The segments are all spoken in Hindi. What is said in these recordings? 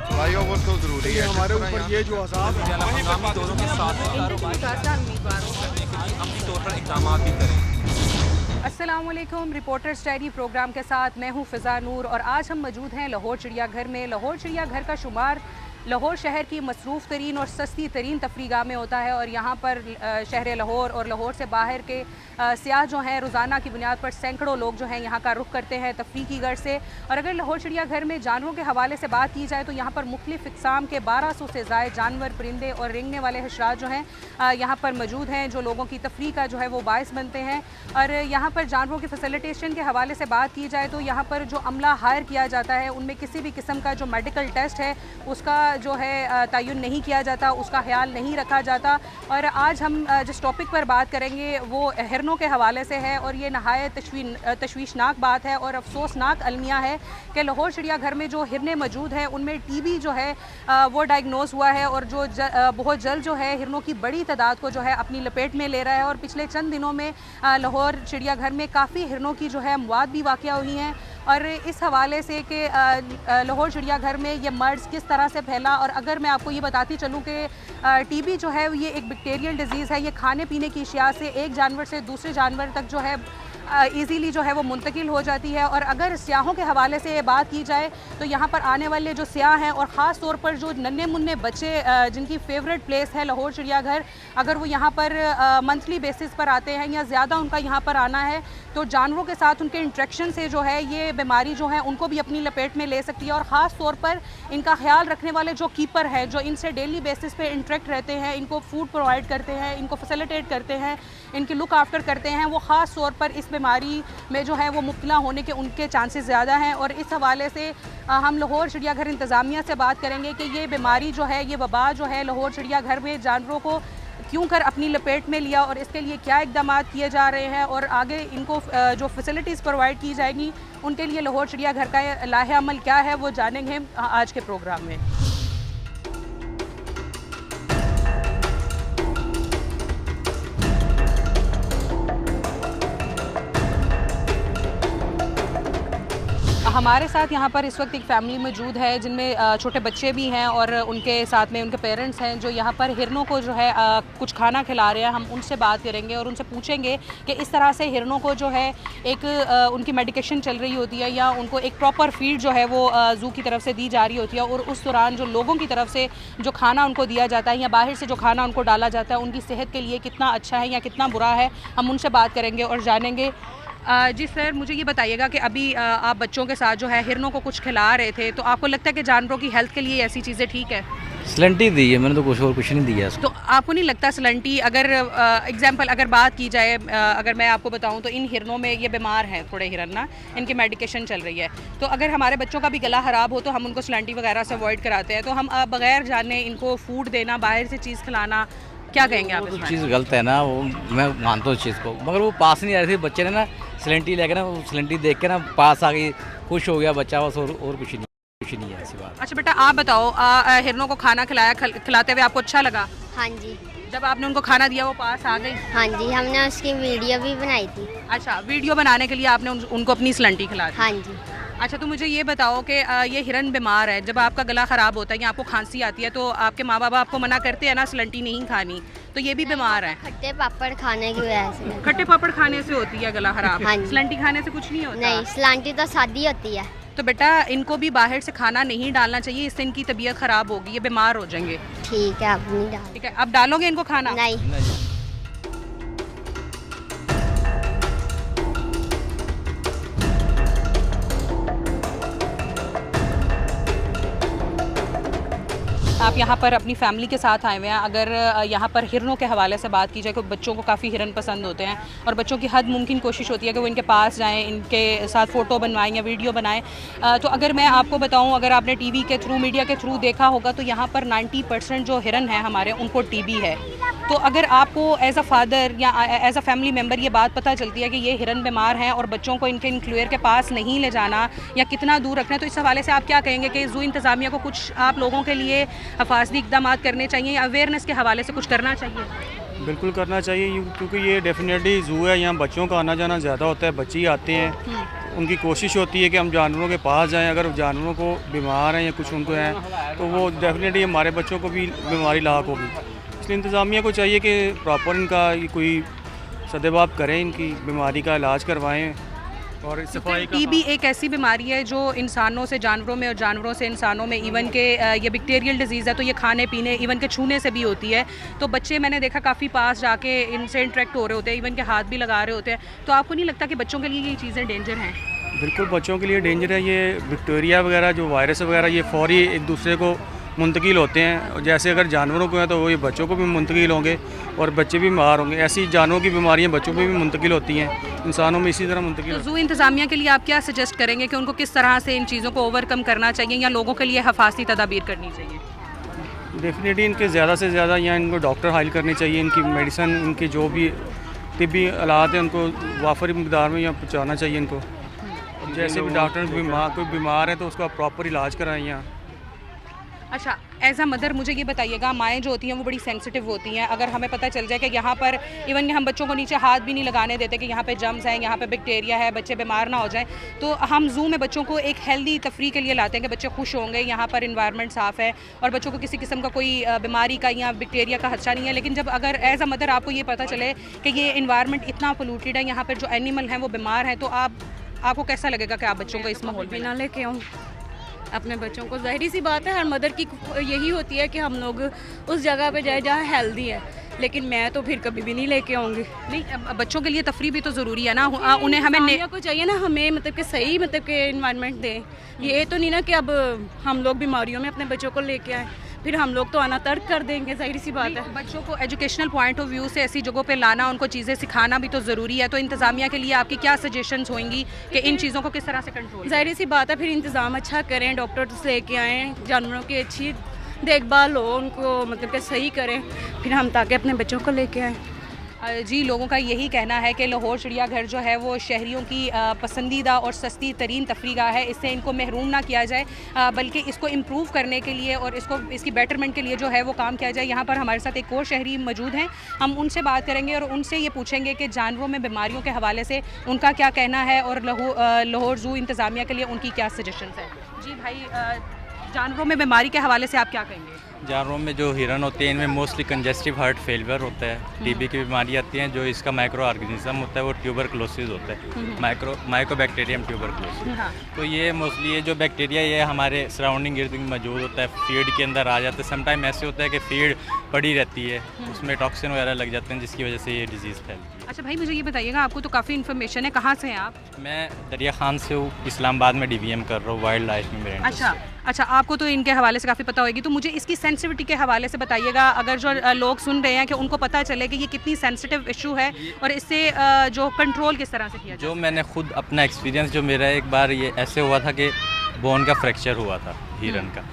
फ्लाईओवर तो जरूरी है हमारे ऊपर ये जो अजाब है दोनों के साथ अपनी तौर पर इक़दाम भी करें। अस्सलामुअलैकुम, रिपोर्टर्स डायरी प्रोग्राम के साथ मैं हूं फ़िज़ा नूर और आज हम मौजूद हैं लाहौर चिड़ियाघर में। लाहौर चिड़ियाघर का शुमार लाहौर शहर की मसरूफ़ तरीन और सस्ती तरीन तफरीगाह में होता है और यहाँ पर शहर लाहौर और लाहौर से बाहर के सियाह जो हैं रोज़ाना की बुनियाद पर सैकड़ों लोग जो हैं यहाँ का रुख करते हैं तफरी की गर्ज से। और अगर लाहौर चिड़ियाघर में जानवरों के हवाले से बात की जाए तो यहाँ पर मुख्तलिफ़ इक़साम के 1200 से ज़ायद जानवर, परिंदे और रेंगने वाले हशरात जो हैं यहाँ पर मौजूद हैं, जो लोगों की तफरी का जो है वो बायस बनते हैं। और यहाँ पर जानवरों की फैसिलिटेशन के हवाले से बात की जाए तो यहाँ पर जो अमला हायर किया जाता है उनमें किसी भी किस्म का जो मेडिकल टेस्ट है उसका जो है तयन नहीं किया जाता, उसका ख्याल नहीं रखा जाता। और आज हम जिस टॉपिक पर बात करेंगे वो हिरनों के हवाले से है और ये नहायत तशवीशनाक बात है और अफसोसनाक अलमिया है कि लाहौर चिड़ियाघर में जो हिरने मौजूद हैं उनमें टीबी जो है वो डायग्नोज हुआ है और जो बहुत जल्द जो है हिरनों की बड़ी तादाद को जो है अपनी लपेट में ले रहा है। और पिछले चंद दिनों में लाहौर चिड़ियाघर में काफ़ी हिरनों की जो है मौत भी वाक़या हुई हैं। और इस हवाले से कि लाहौर चिड़ियाघर में ये मर्ज़ किस तरह से फैला, और अगर मैं आपको ये बताती चलूँ कि टीबी जो है ये एक बैक्टीरियल डिजीज़ है, ये खाने पीने की अशिया से एक जानवर से दूसरे जानवर तक जो है ईज़िली जो है वो मुंतकिल हो जाती है। और अगर सियाहों के हवाले से बात की जाए तो यहाँ पर आने वाले जो सियाह हैं और ख़ास तौर पर जो नन्हे मुन्ने बच्चे जिनकी फ़ेवरेट प्लेस है लाहौर चिड़ियाघर, अगर वो यहाँ पर मंथली बेसिस पर आते हैं या ज़्यादा उनका यहाँ पर आना है तो जानवरों के साथ उनके इंट्रैक्शन से जो है ये बीमारी जो है उनको भी अपनी लपेट में ले सकती है। और ख़ास तौर पर इनका ख्याल रखने वाले जो कीपर है, जो इनसे डेली बेसिस पे इंटरेक्ट रहते हैं, इनको फूड प्रोवाइड करते हैं, इनको फैसिलिटेट करते हैं, इनकी लुक आफ्टर करते हैं, वो ख़ास तौर पर इस बीमारी में जो है वो मुब्तला होने के उनके चांसेस ज़्यादा हैं। और इस हवाले से हम लाहौर चिड़ियाघर इंतज़ामिया से बात करेंगे कि ये बीमारी जो है, ये वबा जो है लाहौर चिड़ियाघर में जानवरों को क्यों कर अपनी लपेट में लिया और इसके लिए क्या इक़दाम किए जा रहे हैं और आगे इनको जो फैसिलिटीज़ प्रोवाइड की जाएंगी उनके लिए लाहौर चिड़ियाघर का लाहे अमल क्या है वो जानेंगे आज के प्रोग्राम में। हमारे साथ यहाँ पर इस वक्त एक फ़ैमिली मौजूद है जिनमें छोटे बच्चे भी हैं और उनके साथ में उनके पेरेंट्स हैं जो यहाँ पर हिरनों को जो है कुछ खाना खिला रहे हैं। हम उनसे बात करेंगे और उनसे पूछेंगे कि इस तरह से हिरनों को जो है एक उनकी मेडिकेशन चल रही होती है या उनको एक प्रॉपर फीड जो है वो ज़ू की तरफ से दी जा रही होती है और उस दौरान जो लोगों की तरफ से जो खाना उनको दिया जाता है या बाहर से जो खाना उनको डाला जाता है उनकी सेहत के लिए कितना अच्छा है या कितना बुरा है, हम उनसे बात करेंगे और जानेंगे। जी सर, मुझे ये बताइएगा कि अभी आप बच्चों के साथ जो है हिरनों को कुछ खिला रहे थे, तो आपको लगता है कि जानवरों की हेल्थ के लिए ऐसी चीज़ें ठीक है? स्लंटी दी है मैंने, तो कुछ और कुछ नहीं दिया। तो आपको नहीं लगता स्लंटी, अगर एग्जांपल अगर बात की जाए, अगर मैं आपको बताऊं तो इन हिरनों में ये बीमार हैं थोड़े हिरन ना, इनकी मेडिकेशन चल रही है, तो अगर हमारे बच्चों का भी गला ख़राब हो तो हम उनको स्लंटी वगैरह से अवॉइड कराते हैं, तो हम बग़ैर जाने इनको फूड देना, बाहर से चीज़ खिलाना, क्या कहेंगे आप? वो चीज़ गलत है ना, वो मैं मानता हूँ इस चीज़ को, मगर वो पास नहीं आ रही थी। बच्चे ने ना स्लंटी लेके ना, वो स्लंटी देख के ना पास आ गई, खुश हो गया बच्चा, बस और कुछ नहीं है ऐसी बात। अच्छा बेटा, आप बताओ, हिरनों को खाना खिलाते हुए आपको अच्छा लगा? हाँ जी। जब आपने उनको खाना दिया वो पास आ गई? हाँ जी, हमने उसकी वीडियो भी बनाई थी। अच्छा, वीडियो बनाने के लिए आपने उनको अपनी स्लंटी खिला दी? हाँ जी। अच्छा, तो मुझे ये बताओ कि ये हिरन बीमार है, जब आपका गला ख़राब होता है या आपको खांसी आती है तो आपके माँ बाप आपको मना करते हैं ना स्लंटी नहीं खानी, तो ये भी बीमार है? खट्टे पापड़ खाने की वजह से। खट्टे पापड़ खाने से होती है गला ख़राब? हाँ जी। स्लंटी खाने से कुछ नहीं होता? नहीं, स्लंटी तो सादी होती है। तो बेटा इनको भी बाहर से खाना नहीं डालना चाहिए, इससे इनकी तबीयत ख़राब होगी, ये बीमार हो जाएंगे। ठीक है, अब नहीं डाल। ठीक है, अब डालोगे इनको खाना? नहीं। आप यहाँ पर अपनी फैमिली के साथ आए हुए हैं। अगर यहाँ पर हिरनों के हवाले से बात की जाए तो बच्चों को काफ़ी हिरन पसंद होते हैं और बच्चों की हद मुमकिन कोशिश होती है कि वो इनके पास जाएं, इनके साथ फ़ोटो बनवाएं या वीडियो बनाएं। तो अगर मैं आपको बताऊं, अगर आपने टीवी के थ्रू, मीडिया के थ्रू देखा होगा तो यहाँ पर 90% जो हिरन हैं हमारे, उनको टीबी है। तो अगर आपको एज़ अ फादर या एज़ अ फैमिली मेम्बर ये बात पता चलती है कि ये हिरन बीमार हैं और बच्चों को इनके इंक्लूयर के पास नहीं ले जाना या कितना दूर रखना है, तो इस हवाले से आप क्या कहेंगे कि ज़ू इंतज़ामिया को कुछ आप लोगों के लिए हिफाजती इक़दाम करने चाहिए या अवेयरनेस के हवाले से कुछ करना चाहिए? बिल्कुल करना चाहिए क्योंकि ये डेफिनेटली ज़ू है, यहाँ बच्चों का आना जाना ज़्यादा होता है, बच्चे ही आते हैं। उनकी कोशिश होती है कि हम जानवरों के पास जाएं, अगर जानवरों को बीमार हैं या कुछ उनको है तो वो डेफिनेटली हमारे बच्चों को भी बीमारी लाक होगी। इसलिए इंतज़ामिया को चाहिए कि प्रॉपर इनका कोई सदेबाब करें, इनकी बीमारी का इलाज करवाएं और सफाई का। टीबी एक ऐसी बीमारी है जो इंसानों से जानवरों में और जानवरों से इंसानों में, इवन के ये बैक्टीरियल डिजीज़ है तो ये खाने पीने इवन के छूने से भी होती है। तो बच्चे मैंने देखा काफ़ी पास जाके इनसे इंटरेक्ट हो रहे होते हैं, इवन के हाथ भी लगा रहे होते हैं। तो आपको नहीं लगता कि बच्चों के लिए ये चीज़ें डेंजर हैं? बिल्कुल बच्चों के लिए डेंजर है। ये बैक्टीरिया वगैरह जो वायरस वगैरह ये फौरी एक दूसरे को मुंतकिल होते हैं। जैसे अगर जानवरों को हैं तो वो ये बच्चों को भी मुंतकिल होंगे और बच्चे भी बीमार होंगे। ऐसी जानवरों की बीमारियां बच्चों में भी मुंतकिल होती हैं, इंसानों में इसी तरह मुंतकिल। तो ज़ू इंतज़ामिया के लिए आप क्या सजेस्ट करेंगे कि उनको किस तरह से इन चीज़ों को ओवरकम करना चाहिए या लोगों के लिए हिफाजती तदाबीर करनी चाहिए? डेफिनेटली इनके ज़्यादा से ज़्यादा या इनको डॉक्टर हायर करने चाहिए, इनकी मेडिसन, इनके जो भी तिब्बी आलात हैं उनको वाफरी मकदार में यहाँ पहुँचाना चाहिए इनको। जैसे भी डॉक्टर कोई बीमार है तो उसका प्रॉपर इलाज कराएं यहाँ। अच्छा, एज अ मदर मुझे ये बताइएगा, माएँ जो होती हैं वो बड़ी सेंसिटिव होती हैं। अगर हमें पता चल जाए कि यहाँ पर इवन हम बच्चों को नीचे हाथ भी नहीं लगाने देते कि यहाँ पे जर्म्स हैं, यहाँ पे बैक्टीरिया है, बच्चे बीमार ना हो जाएं, तो हम ज़ू में बच्चों को एक हेल्दी तफरी के लिए लाते हैं कि बच्चे खुश होंगे, यहाँ पर इन्वायरमेंट साफ़ है और बच्चों को किसी किस्म का कोई बीमारी का या बैक्टीरिया का खदशा नहीं है। लेकिन जब अगर एज अ मदर आपको ये पता चले कि ये इन्वायरमेंट इतना पोल्यूटेड है, यहाँ पर जो एनिमल हैं वो बीमार हैं, तो आपको कैसा लगेगा कि आप बच्चों को इस माहौल में ना लेके आऊँ अपने बच्चों को? ज़ाहिर सी बात है, हर मदर की यही होती है कि हम लोग उस जगह पे जाए जहाँ हेल्दी है, लेकिन मैं तो फिर कभी भी नहीं लेके आऊँगी। नहीं, बच्चों के लिए तफरी भी तो ज़रूरी है ना, उन्हें हमें को चाहिए ना, हमें मतलब कि सही मतलब कि इन्वायरमेंट दें। ये तो नहीं ना कि अब हम लोग बीमारियों में अपने बच्चों को लेके आए, फिर हम लोग तो आना तर्क कर देंगे, ज़ाहिर सी बात है। बच्चों को एजुकेशनल पॉइंट ऑफ व्यू से ऐसी जगहों पे लाना, उनको चीज़ें सिखाना भी तो ज़रूरी है। तो इंतज़ामिया के लिए आपकी क्या सजेशंस होंगी कि इन चीज़ों को किस तरह से कंट्रोल? ज़ाहिर सी बात है, फिर इंतज़ाम अच्छा करें, डॉक्टर्स लेके आएँ, जानवरों की अच्छी देखभाल हो, उनको मतलब कि सही करें, फिर हम ताकि अपने बच्चों को लेके आएँ। जी, लोगों का यही कहना है कि लाहौर चिड़ियाघर जो है वो शहरियों की पसंदीदा और सस्ती तरीन तफरीगाह है। इससे इनको महरूम ना किया जाए, बल्कि इसको इम्प्रूव करने के लिए और इसकी बेटरमेंट के लिए जो है वो काम किया जाए। यहाँ पर हमारे साथ एक और शहरी मौजूद हैं, हम उनसे बात करेंगे और उनसे ये पूछेंगे कि जानवरों में बीमारियों के हवाले से उनका क्या कहना है और लाहौर ज़ू इंतज़ामिया के लिए उनकी क्या सजेशंस है। जी भाई, जानवरों में बीमारी के हवाले से आप क्या कहेंगे? जानवरों में जो हिरन होते हैं इनमें मोस्टली कंजेस्टिव हार्ट फेलियर होता है, टीबी की बीमारी आती है, जो इसका माइक्रो ऑर्गेनिज्म होता है वो ट्यूबरक्लोसिस होता है, माइकोबैक्टीरियम ट्यूबरक्लोसिस। तो ये मोस्टली ये जो बैक्टीरिया ये हमारे सराउंडिंग इर्द गिर्द मौजूद होता है, फीड के अंदर आ जाता है। समटाइम ऐसे होता है कि फीड पड़ी रहती है, उसमें टॉक्सिन वगैरह लग जाते हैं जिसकी वजह से ये डिजीज़ फैलती है। अच्छा भाई, मुझे ये बताइएगा, आपको तो काफ़ी इन्फॉर्मेशन है, कहाँ से हैं आप? मैं दरिया खान से हूँ, इस्लामाबाद में DVM कर रहा हूँ, वाइल्ड लाइफ में मेरे। अच्छा, आपको तो इनके हवाले से काफ़ी पता होगी, तो मुझे इसकी सेंसिटिविटी के हवाले से बताइएगा, अगर जो लोग सुन रहे हैं कि उनको पता चले कि ये कितनी सेंसिटिव इशू है और इससे जो कंट्रोल किस तरह से किया जाए। जो मैंने खुद अपना एक्सपीरियंस, जो मेरा एक बार ये ऐसे हुआ था कि बोन का फ्रैक्चर हुआ था हिरन का,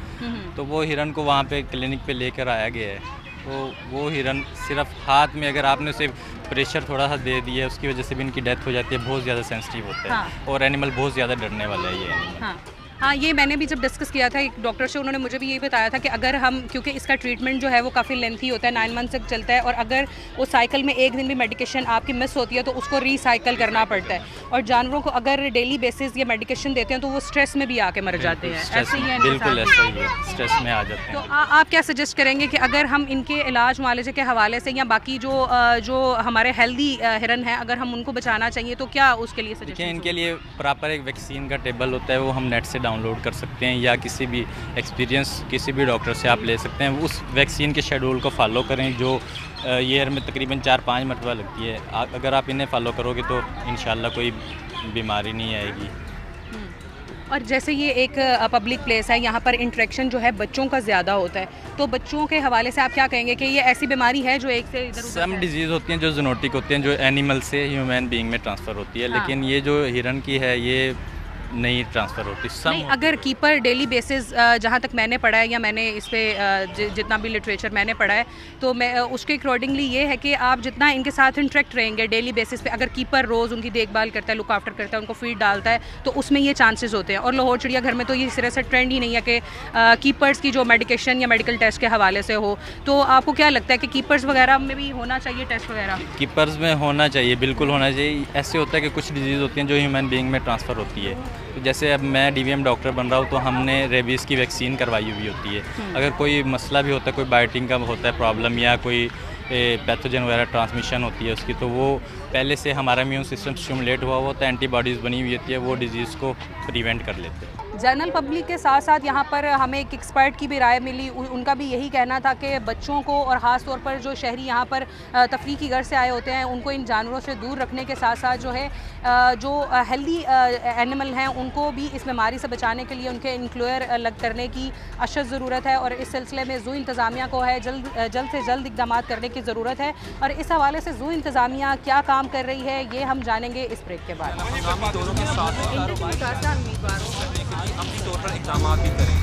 तो वो हिरन को वहाँ पे क्लिनिक पे लेकर आया गया है, तो वो हिरन सिर्फ हाथ में अगर आपने उसे प्रेशर थोड़ा सा दे दिया, उसकी वजह से भी इनकी डेथ हो जाती है। बहुत ज़्यादा सेंसिटिव होता है और एनिमल बहुत ज़्यादा डरने वाला है ये एनिमल। हाँ, ये मैंने भी जब डिस्कस किया था एक डॉक्टर से, उन्होंने मुझे भी यही बताया था कि अगर हम, क्योंकि इसका ट्रीटमेंट जो है वो काफ़ी लेंथी होता है, 9 मंथ तक चलता है, और अगर वो साइकिल में एक दिन भी मेडिकेशन आपकी मिस होती है तो उसको रिसाइकिल करना पड़ता है। और जानवरों को अगर डेली बेसिस ये मेडिकेशन देते हैं तो वो स्ट्रेस में भी आके मर जाते हैं। ऐसे ही है, बिल्कुल ऐसा ही है, स्ट्रेस में आ जाते हैं। तो आप क्या सजेस्ट करेंगे कि अगर हम इनके इलाज मुआलजे के हवाले से या बाकी जो हमारे हेल्दी हिरन हैं, अगर हम उनको बचाना चाहिए तो क्या उसके लिए सजेस्ट? इनके लिए प्रॉपर एक वैक्सीन का टेबल होता है, वो हम नेट से डाउनलोड कर सकते हैं या किसी भी एक्सपीरियंस किसी भी डॉक्टर से आप ले सकते हैं। उस वैक्सीन के शेड्यूल को फॉलो करें जो ईयर में तकरीबन 4-5 मरतबा लगती है। अगर आप इन्हें फॉलो करोगे तो इंशाल्लाह कोई बीमारी नहीं आएगी। और जैसे ये एक पब्लिक प्लेस है, यहाँ पर इंटरेक्शन जो है बच्चों का ज़्यादा होता है, तो बच्चों के हवाले से आप क्या कहेंगे कि ये ऐसी बीमारी है जो एक से इधर? सम डिजीज़ होती हैं जो जूनोटिक होती हैं, जो एनिमल से ह्यूमन बीइंग में ट्रांसफ़र होती है, लेकिन ये जो हिरन की है ये नहीं ट्रांसफ़र होती। नहीं, अगर कीपर डेली बेसिस जहाँ तक मैंने पढ़ा है या मैंने इस पे जितना भी लिटरेचर मैंने पढ़ा है तो मैं उसके अकॉर्डिंगली ये है कि आप जितना इनके साथ इंटरेक्ट रहेंगे डेली बेसिस पे, अगर कीपर रोज़ उनकी देखभाल करता है, लुक आफ्टर करता है, उनको फीड डालता है, तो उसमें ये चांसेस होते हैं। और लाहौर चिड़ियाघर में तो ये सिरे से ट्रेंड ही नहीं है कि कीपर्स की जो मेडिकेशन या मेडिकल टेस्ट के हवाले से हो। तो आपको क्या लगता है कि कीपर्स वगैरह में भी होना चाहिए टेस्ट वगैरह? कीपर्स में होना चाहिए, बिल्कुल होना चाहिए। ऐसे होता है कि कुछ डिजीज़ होती हैं जो ह्यूमन बीइंग में ट्रांसफ़र होती है। तो जैसे अब मैं DVM डॉक्टर बन रहा हूँ तो हमने रेबीज़ की वैक्सीन करवाई हुई होती है। अगर कोई मसला भी होता है, कोई बाइटिंग का होता है प्रॉब्लम या कोई पैथोजन वगैरह ट्रांसमिशन होती है उसकी, तो वो पहले से हमारा इम्यून सिस्टम स्टिमुलेट हुआ होता है, एंटीबॉडीज़ बनी हुई होती है, वो डिजीज़ को प्रिवेंट कर लेते हैं। जनरल पब्लिक के साथ साथ यहाँ पर हमें एक एक्सपर्ट की भी राय मिली, उनका भी यही कहना था कि बच्चों को और ख़ास तौर पर जो शहरी यहाँ पर तफरीह की गर्ज से आए होते हैं उनको इन जानवरों से दूर रखने के साथ साथ जो है जो हेल्दी एनिमल हैं उनको भी इस बीमारी से बचाने के लिए उनके इंक्लूयर अलग करने की अशद ज़रूरत है। और इस सिलसिले में ज़ू इंतज़ामिया को है जल्द से जल्द इक़दाम करने की ज़रूरत है। और इस हवाले से ज़ू इंतज़ामिया क्या काम कर रही है ये हम जानेंगे इस ब्रेक के बाद। हंगामी दौरों के साथ अपनी तौर पर इक़दाम भी करें।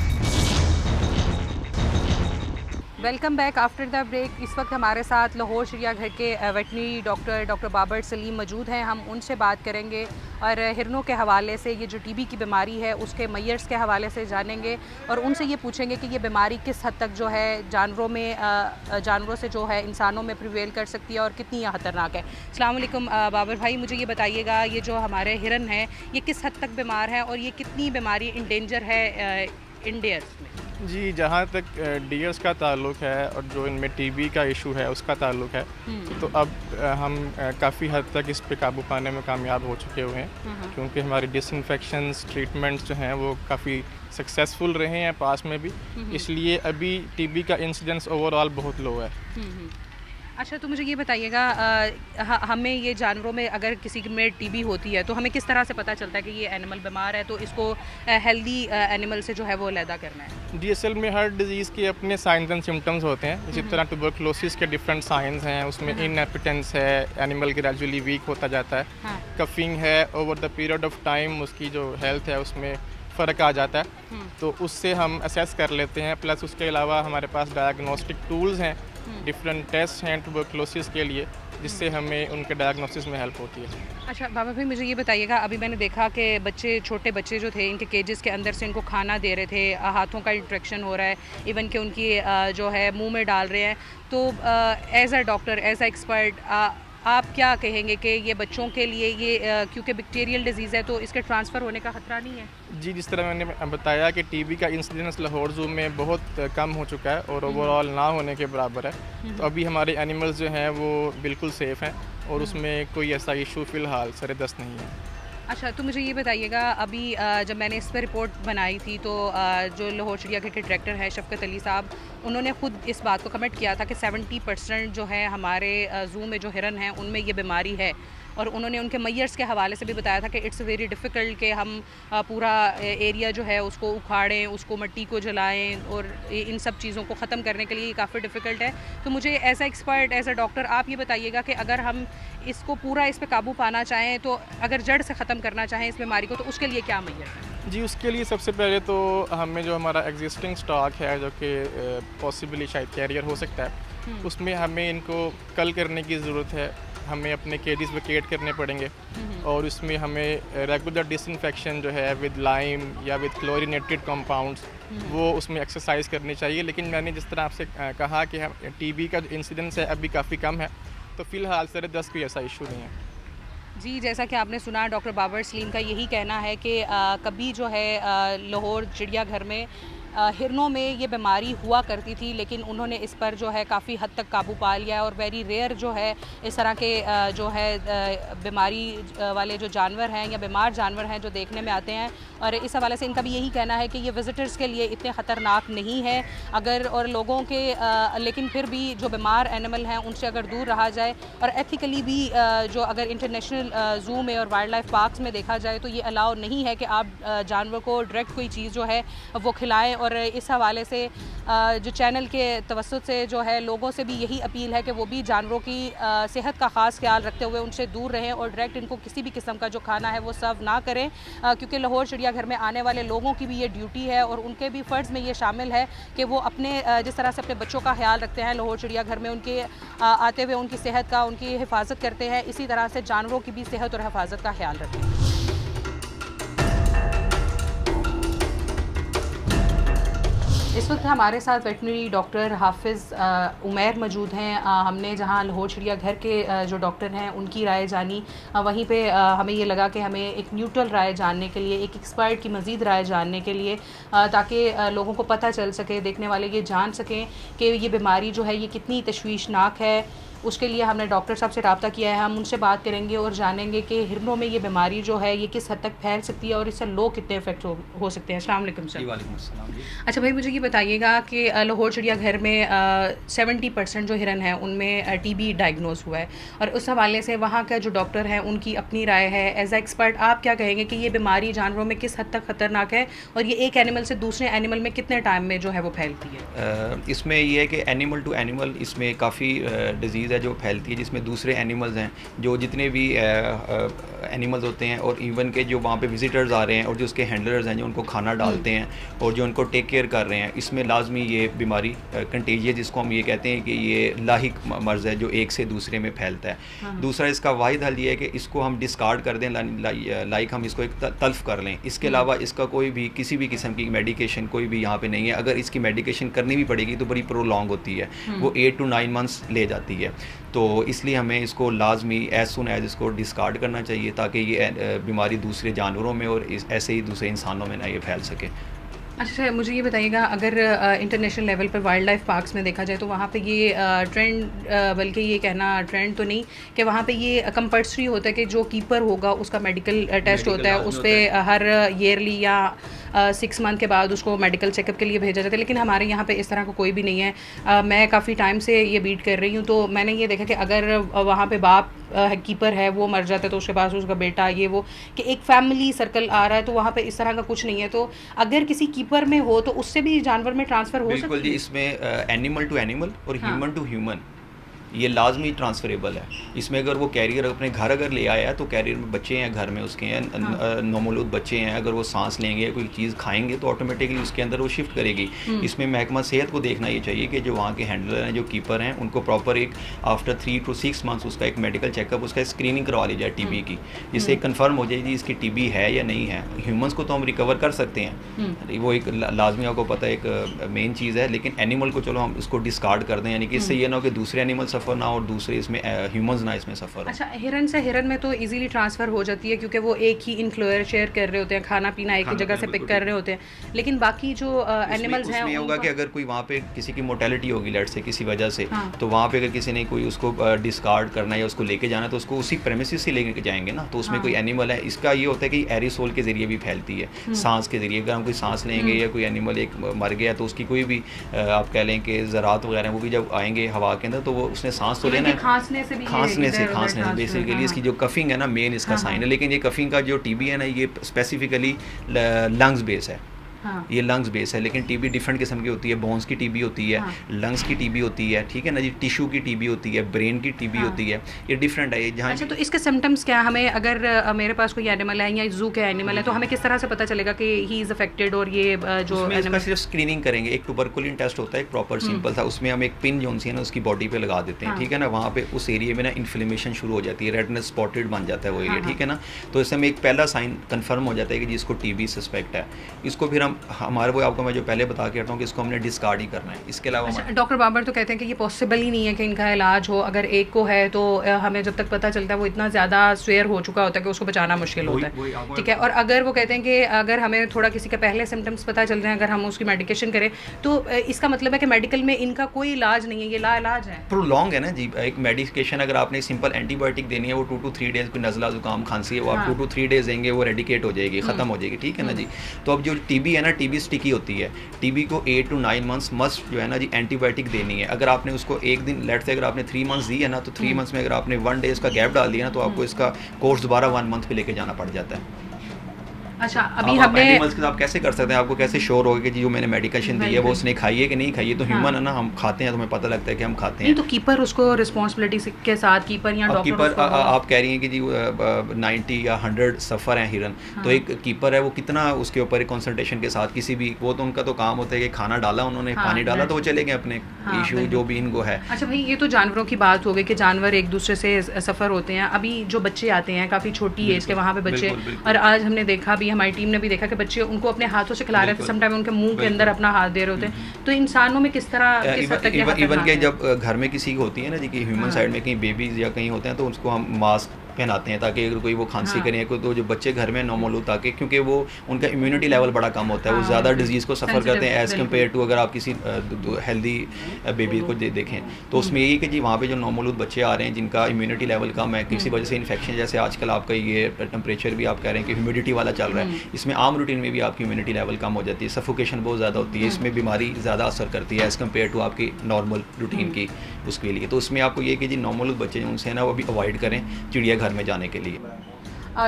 Welcome back after the break. इस वक्त हमारे साथ लाहौर चिड़ियाघर के वेटनरी डॉक्टर बाबर सलीम मौजूद हैं। हम उनसे बात करेंगे और हिरनों के हवाले से ये जो TB की बीमारी है उसके मयर्स के हवाले से जानेंगे और उनसे ये पूछेंगे कि ये बीमारी किस हद तक जो है जानवरों से जो है इंसानों में प्रिवेल कर सकती है और कितनी ख़तरनाक है। अस्सलाम वालेकुम बाबर भाई, मुझे ये बताइएगा ये जो हमारे हिरन हैं ये किस हद तक बीमार है और ये कितनी बीमारी इन डेंजर है इंडियर्स में? जी, जहाँ तक डियर्स का ताल्लुक है और जो इनमें TB का इशू है उसका ताल्लुक है तो अब हम काफ़ी हद तक इस पे काबू पाने में कामयाब हो चुके हुए हैं, क्योंकि हमारी डिसइंफेक्शंस ट्रीटमेंट्स जो हैं वो काफ़ी सक्सेसफुल रहे हैं पास में भी, इसलिए अभी TB का इंसिडेंस ओवरऑल बहुत लो है। अच्छा, तो मुझे ये बताइएगा हमें ये जानवरों में अगर किसी में TB होती है तो हमें किस तरह से पता चलता है कि ये एनिमल बीमार है तो इसको हेल्दी एनिमल से जो है वो अलहदा करना है? जी, असल में हर डिज़ीज़ के अपने साइंस एंड सिम्टम्स होते हैं। इसी तरह ट्यूबरकुलोसिस के डिफरेंट साइंस हैं, उसमें इनएपिटेंस है, एनिमल ग्रेजुअली वीक होता जाता है। हाँ। कफिंग है, over the period of time उसकी जो हेल्थ है उसमें फ़र्क आ जाता है, तो उससे हम असेस कर लेते हैं। प्लस उसके अलावा हमारे पास डायग्नोस्टिक टूल्स हैं, डिफरेंट टेस्ट हैं ट्यूबरकुलोसिस के लिए, जिससे हमें उनके डायग्नोसिस में हेल्प होती है। अच्छा बाबा भाई, मुझे ये बताइएगा अभी मैंने देखा कि छोटे बच्चे जो थे इनके केजेस के अंदर से इनको खाना दे रहे थे, हाथों का इंट्रैक्शन हो रहा है, इवन कि उनकी जो है मुंह में डाल रहे हैं। तो as a doctor, as a expert आप क्या कहेंगे कि ये बच्चों के लिए ये क्योंकि बैक्टीरियल डिजीज़ है तो इसके ट्रांसफ़र होने का ख़तरा नहीं है? जी, जिस तरह मैंने बताया कि TB का इंसिडेंस लाहौर ज़ू में बहुत कम हो चुका है और ओवरऑल ना होने के बराबर है, तो अभी हमारे एनिमल्स जो हैं वो बिल्कुल सेफ़ हैं और उसमें कोई ऐसा इशू फ़िलहाल सरेदस्त नहीं है। अच्छा, तो मुझे ये बताइएगा अभी जब मैंने इस पर रिपोर्ट बनाई थी तो जो लाहौर चिड़ियाघर के डायरेक्टर हैं शफकत अली साहब, उन्होंने ख़ुद इस बात को कमेंट किया था कि 70% जो है हमारे ज़ू में जो हिरन हैं उनमें ये बीमारी है। और उन्होंने उनके मयर्स के हवाले से भी बताया था कि इट्स वेरी डिफ़िकल्ट कि हम पूरा एरिया जो है उसको उखाड़ें, उसको मिट्टी को जलाएं और इन सब चीज़ों को ख़त्म करने के लिए काफ़ी डिफ़िकल्ट है। तो मुझे as a expert, as a doctor आप ये बताइएगा कि अगर हम इसको पूरा इस पर काबू पाना चाहें तो अगर जड़ से ख़त्म करना चाहें इस बीमारी को तो उसके लिए क्या मय्यर है? जी, उसके लिए सबसे पहले तो हमें जो हमारा एग्जिस्टिंग स्टॉक है जो कि पॉसिबली शायद कैरियर हो सकता है, उसमें हमें इनको कल करने की ज़रूरत है। हमें अपने केजेस वेकेट करने पड़ेंगे और उसमें हमें रेगुलर डिसइंफेक्शन जो है विद लाइम या विद क्लोरिनेटेड कंपाउंड्स वो उसमें एक्सरसाइज करनी चाहिए। लेकिन मैंने जिस तरह आपसे कहा कि हम TB का जो इंसिडेंस है अभी काफ़ी कम है, तो फ़िलहाल सर-ए-दस्त कोई ऐसा इशू नहीं है। जी, जैसा कि आपने सुना डॉक्टर बाबर सलीम का यही कहना है कि कभी जो है लाहौर चिड़ियाघर में हिरनों में ये बीमारी हुआ करती थी, लेकिन उन्होंने इस पर जो है काफ़ी हद तक काबू पा लिया है और वेरी रेयर जो है इस तरह के जो है बीमारी वाले जो जानवर हैं या बीमार जानवर हैं जो देखने में आते हैं। और इस हवाले से इनका भी यही कहना है कि ये विज़िटर्स के लिए इतने ख़तरनाक नहीं है अगर और लोगों के लेकिन फिर भी जो बीमार एनिमल हैं उनसे अगर दूर रहा जाए और एथिकली भी जो अगर इंटरनेशनल ज़ू में और वाइल्ड लाइफ पार्क्स में देखा जाए तो ये अलाउ नहीं है कि आप जानवर को डायरेक्ट कोई चीज़ जो है वो खिलाएं और इस हवाले से जो चैनल के तवस्सुत से जो है लोगों से भी यही अपील है कि वो भी जानवरों की सेहत का ख़ास ख्याल रखते हुए उनसे दूर रहें और डायरेक्ट इनको किसी भी किस्म का जो खाना है वो सर्व ना करें, क्योंकि लाहौर चिड़ियाघर में आने वाले लोगों की भी ये ड्यूटी है और उनके भी फ़र्ज़ में ये शामिल है कि वो अपने जिस तरह से अपने बच्चों का ख्याल रखते हैं लाहौर चिड़ियाघर में, उनके आते हुए उनकी सेहत का, उनकी हिफाजत करते हैं, इसी तरह से जानवरों की भी सेहत और हिफाजत का ख्याल रखें। इस वक्त हमारे साथ वेटनरी डॉक्टर हाफिज़ उमैर मौजूद हैं। हमने जहां लाहौर चिड़ियाघर के जो डॉक्टर हैं उनकी राय जानी, वहीं पे हमें ये लगा कि हमें एक न्यूट्रल राय जानने के लिए, एक एक्सपर्ट की मज़ीद राय जानने के लिए, ताकि लोगों को पता चल सके, देखने वाले ये जान सकें कि ये बीमारी जो है ये कितनी तशवीशनाक है, उसके लिए हमने डॉक्टर साहब से रब्ता किया है। हम उनसे बात करेंगे और जानेंगे कि हिरनों में ये बीमारी जो है ये किस हद तक फैल सकती है और इससे लोग कितने इफेक्ट हो सकते हैं। अस्सलाम वालेकुम सर। वालेकुम अस्सलाम जी। अच्छा भाई, मुझे ये बताइएगा कि लाहौर चिड़ियाघर में 70% जो हिरन है उनमें टीबी डायग्नोज हुआ है और उस हवाले से वहाँ का जो डॉक्टर हैं उनकी अपनी राय है। एज ए एक्सपर्ट आप क्या कहेंगे कि ये बीमारी जानवरों में किस हद तक ख़तरनाक है और ये एक एनिमल से दूसरे एनिमल में कितने टाइम में जो है वो फैलती है? इसमें ये है कि एनिमल टू एनिमल इसमें काफ़ी डिजीज़ है जो फैलती है, जिसमें दूसरे एनिमल्स हैं, जो जितने भी एनिमल्स होते हैं और इवन के जो वहाँ पे विजिटर्स आ रहे हैं और जो उसके हैंडलर्स हैं जो उनको खाना डालते हैं और जो उनको टेक केयर कर रहे हैं, इसमें लाजमी ये बीमारी कंटेजियस, जिसको हम ये कहते हैं कि ये लाहिक मर्ज़ है जो एक से दूसरे में फैलता है। दूसरा इसका वाहिद हल ये है कि इसको हम डिस्कार्ड कर दें, लाइक हम इसको एक तल्फ़ कर लें। इसके अलावा इसका कोई भी किसी भी किस्म की मेडिकेशन कोई भी यहाँ पे नहीं है। अगर इसकी मेडिकेशन करनी भी पड़ेगी तो बड़ी प्रोलॉन्ग होती है, वो 8 to 9 months ले जाती है। तो इसलिए हमें इसको लाजमी एज सुन एज इसको डिस्कार्ड करना चाहिए ताकि ये बीमारी दूसरे जानवरों में और ऐसे ही दूसरे इंसानों में ना ये फैल सके। अच्छा, मुझे ये बताइएगा, अगर इंटरनेशनल लेवल पर वाइल्ड लाइफ पार्क्स में देखा जाए तो वहाँ पे ये ट्रेंड, बल्कि ये कहना ट्रेंड तो नहीं कि वहाँ पे ये कंपल्सरी होता है कि जो कीपर होगा उसका मेडिकल टेस्ट होता है, उस पर हर ईयरली या 6 मंथ के बाद उसको मेडिकल चेकअप के लिए भेजा जाता है। लेकिन हमारे यहाँ पे इस तरह का कोई भी नहीं है। मैं काफ़ी टाइम से ये बीट कर रही हूँ, तो मैंने ये देखा कि अगर वहाँ पे बाप कीपर है वो मर जाता है तो उसके पास उसका बेटा, ये वो कि एक फैमिली सर्कल आ रहा है, तो वहाँ पे इस तरह का कुछ नहीं है। तो अगर किसी कीपर में हो तो उससे भी जानवर में ट्रांसफ़र हो सकती है? बिल्कुल जी, इसमें एनिमल टू एनिमल और ह्यूमन टू ह्यूमन ये लाजमी ट्रांसफरेबल है। इसमें अगर वो कैरियर अपने घर अगर ले आया है तो कैरियर में बच्चे हैं, घर में उसके हैं नौमौलूद बच्चे हैं, अगर वो सांस लेंगे, कोई चीज़ खाएंगे तो ऑटोमेटिकली उसके अंदर वो शिफ्ट करेगी। इसमें महकमा सेहत को देखना ये चाहिए कि जो वहाँ के हैंडलर हैं, जो कीपर हैं, उनको प्रॉपर एक आफ्टर 3 to 6 months उसका एक मेडिकल चेकअप, उसका स्क्रीनिंग करवा ली जाए टीबी की, जिससे कन्फर्म हो जाए जी इसकी टीबी है या नहीं है। ह्यूमन्स को तो हम रिकवर कर सकते हैं, वो एक लाजमी आपको पता है एक मेन चीज़ है, लेकिन एनिमल को चलो हम उसको डिस्कार्ड कर दें, यानी कि इससे ये ना हो कि दूसरे एनिमल सफ़र ना और दूसरे इसमें ह्यूमंस ना इसमें सफ़र हो। अच्छा, हिरन से हिरन में तो इजीली ट्रांसफ़र हो जाती है क्योंकि वो एक ही इन्फ्लुएंसर शेयर कर रहे होते हैं, खाना पीना एक ही जगह से पिक कर रहे होते हैं। लेकिन बाकी जो एनिमल्स हैं उसमें होगा कि अगर कोई वहाँ पे किसी की मोर्टेलिटी होगी लेट से किसी वजह से, तो वहाँ पे अगर किसी ने कोई उसको डिस्कार्ड करना या उसको लेके जाना तो उसको उसी प्रेमिसेस से लेके जाएंगे ना, तो उसमें कोई एनिमल है। इसका ये होता है कि एरिसोल के ज़रिए भी फैलती है, सांस के ज़रिए। अगर हम कोई सांस लेंगे या कोई एनिमल एक मर गया तो उसकी कोई भी आप कह लें कि ज़रात वगैरह वो भी जब आएंगे हवा के अंदर तो वो उसने सांस तो लेना है, खांसने से बेसिकली इसकी जो कफिंग है ना मेन इसका साइन है। लेकिन ये कफिंग का जो टीबी है ना ये स्पेसिफिकली लंग्स बेस है, ये लंग्स बेस है। लेकिन टीबी डिफरेंट किस्म की होती है, बोन्स की टीबी होती है, लंग्स की टीबी होती है, ठीक है ना जी, टिश्यू की टीबी होती है, ब्रेन की टीबी होती है, ये डिफरेंट है। जहाँ अच्छा, तो इसके सिम्टम्स क्या हमें, अगर मेरे पास कोई एनिमल है या जू के एनिमल है तो हमें किस तरह से पता चलेगा कि ही इज़ अफेक्टेड? और ये जो इसका सिर्फ स्क्रीनिंग करेंगे, एक ट्यूबरकुलिन टेस्ट होता है, एक प्रॉपर सिंपल था, उसमें हम एक पिन जो है ना उसकी बॉडी पे लगा देते हैं, ठीक है ना। वहाँ पे उस एरिया में ना इन्फ्लेमेशन शुरू हो जाती है, रेडनेस स्पॉटेड बन जाता है वो एरिया, ठीक है ना। तो इससे हमें एक पहला साइन कन्फर्म हो जाता है कि जिसको टीबी सस्पेक्ट है। इसको फिर हम हमारे वो आपको मैं जो पहले बता के हटा हूँ कि इसको हमने डिस्कार्ड ही करना है। इसके अलावा डॉक्टर बाबर तो कहते हैं कि ये पॉसिबल ही नहीं है कि इनका इलाज हो। अगर एक को है तो हमें जब तक पता चलता है वो इतना ज़्यादा स्वेयर हो चुका होता है कि उसको बचाना मुश्किल होता है, ठीक है। और अगर वो कहते हैं कि अगर हमें थोड़ा किसी के पहले सिम्टम्स पता चल रहे हैं, अगर हम उसकी मेडिकेशन करें तो इसका मतलब है कि मेडिकल में इनका कोई इलाज नहीं है, ये लाइलाज है, प्रोलॉन्ग है ना जी। एक मेडिकेशन अगर आपने सिंपल एंटीबायोटिक देनी है वो 2 to 3 days, कोई नज़ला जुकाम खांसी है वो आप 2 to 3 days देंगे, वो रेडिकेट हो जाएगी, ख़त्म हो जाएगी, ठीक है ना जी। तो अब जो टीबी है ना, टीबी स्टिकी होती है, टीबी को 8 to 9 months मस्ट जो है ना जी एंटीबायोटिक देनी है। अगर आपने उसको एक दिन लेट से अगर आपने 3 months दी है ना तो 3 months में अगर आपने 1 day इसका गैप डाल दिया ना तो आपको इसका कोर्स दोबारा 1 month पे लेके जाना पड़ जाता है। अच्छा, अभी आप हमने एनिमल्स के आप कैसे कर सकते हैं, आपको कैसे श्योर होगा कि जो मैंने मेडिकेशन दी है वो उसने खाई है कि नहीं खाई है, तो ह्यूमन है ना, हम खाते हैं तो हमें पता लगता है कि हम खाते हैं। तो कीपर उसको रिस्पॉन्सिबिलिटी के साथ कीपर या अब डॉक्टर कीपर आप कह रही हैं कि जी 90 या 100 सफ़र हैं हिरन, तो एक कीपर है वो कितना उसके ऊपर कंसंट्रेशन के साथ किसी भी, वो तो उनका तो काम होता है कि खाना डाला उन्होंने, पानी डाला तो वो चले गए अपने इशू जो भी इनको है। अच्छा भाई, ये तो जानवरों की बात हो गई कि जानवर एक दूसरे से सफ़र होते हैं। अभी जो बच्चे आते हैं काफ़ी छोटी एज के वहाँ पे बच्चे, और आज हमने देखा भी, हमारी टीम ने भी देखा कि बच्चे उनको अपने हाथों से खिला रहे थे, समटाइम उनके मुंह के अंदर अपना हाथ दे रहे होते हैं। तो इंसानों में किस तरह इवन के जब घर में किसी की होती है ना जी कि ह्यूमन साइड में कहीं बेबीज या कहीं होते हैं तो उसको हम मास्क पहनाते हैं ताकि अगर कोई वो खांसी करें तो जो बच्चे घर में नॉर्मल ताकि, क्योंकि वो उनका इम्यूनिटी लेवल बड़ा कम होता है, वो ज़्यादा डिजीज़ को सफ़र करते हैं एज़ कम्पेयर टू अगर आप किसी हेल्दी बेबी को देखें। तो उसमें यही कि जी वहाँ पे जो नॉर्मल बच्चे आ रहे हैं जिनका इम्यूनिटी लेवल कम है, किसी वजह से इन्फेक्शन, जैसे आजकल आपका ये टेम्परेचर भी आप कह रहे हैं कि ह्यूमिडिटी वाला चल रहा है, इसमें आम रूटीन में भी आपकी इम्यूनिटी लेवल कम हो जाती है, सफोकेशन बहुत ज़्यादा होती है, इसमें बीमारी ज़्यादा असर करती है एज़ कम्पेयर टू आपकी नॉर्मल रूटीन की उसके लिए। तो उसमें आपको ये कि जी नॉर्मल बच्चे उनसे ना वो भी अवॉइड करें चिड़ियाघर में जाने के लिए।